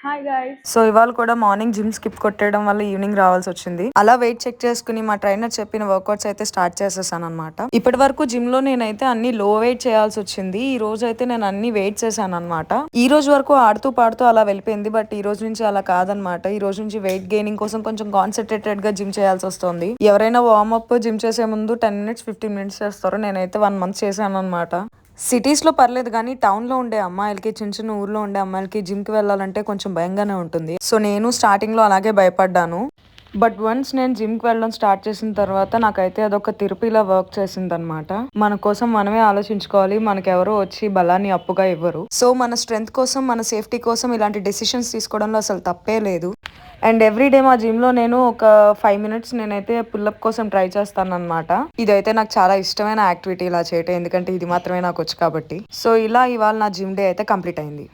Hi guys. So ఇవాళ కూడా morning gym skip కొట్టేయడం వల్ల ఈవినింగ్ రావాల్సి వచ్చింది. అలా వెయిట్ చెక్ చేసుకుని మా ట్రైనర్ చెప్పిన వర్కౌట్స్ అయితే స్టార్ట్ చేసేసాను అనమాట. ఇప్పటి వరకు జిమ్ లో నేనైతే అన్ని లో వెయిట్ చేయాల్సి వచ్చింది. ఈ రోజు అయితే నేను అన్ని వెయిట్ చేశాను అనమాట. ఈ రోజు వరకు ఆడుతూ పాడుతూ అలా వెళ్ళిపోయింది. బట్ ఈ రోజు నుంచి అలా కాదనమాట. ఈ రోజు నుంచి వెయిట్ గెయినింగ్ కోసం కొంచెం కాన్సన్ట్రేటెడ్ గా జిమ్ చేయాల్సి వస్తుంది. ఎవరైనా వార్మప్ జిమ్ చేసే ముందు 10 మినిట్స్ 15 మినిట్స్ చేస్తారు. నేనైతే 1 మంత్ చేశాను అనమాట. సిటీస్లో పర్లేదు కానీ టౌన్లో ఉండే అమ్మాయిలకి, చిన్న చిన్న ఊర్లో ఉండే అమ్మాయిలకి జిమ్కి వెళ్ళాలంటే కొంచెం భయంగానే ఉంటుంది. సో నేను స్టార్టింగ్లో అలాగే భయపడ్డాను. బట్ వన్స్ నేను జిమ్కి వెళ్ళడం స్టార్ట్ చేసిన తర్వాత నాకైతే అదొక థెరపీలా వర్క్ చేసింది అనమాట. మన కోసం మనమే ఆలోచించుకోవాలి. మనకెవరో వచ్చి బలాన్ని అప్పుగా ఇవ్వరు. సో మన స్ట్రెంగ్త్ కోసం, మన సేఫ్టీ కోసం ఇలాంటి డెసిషన్స్ తీసుకోవడంలో అసలు తప్పే లేదు. అండ్ ఎవ్రీడే మా జిమ్లో నేను ఒక 5 మినిట్స్ నేనైతే పుల్అప్ కోసం ట్రై చేస్తాను అనమాట. ఇదైతే నాకు చాలా ఇష్టమైన యాక్టివిటీ ఇలా చేయటం, ఎందుకంటే ఇది మాత్రమే నాకు వచ్చు కాబట్టి. సో ఇలా ఇవాళ నా జిమ్ డే అయితే కంప్లీట్ అయింది.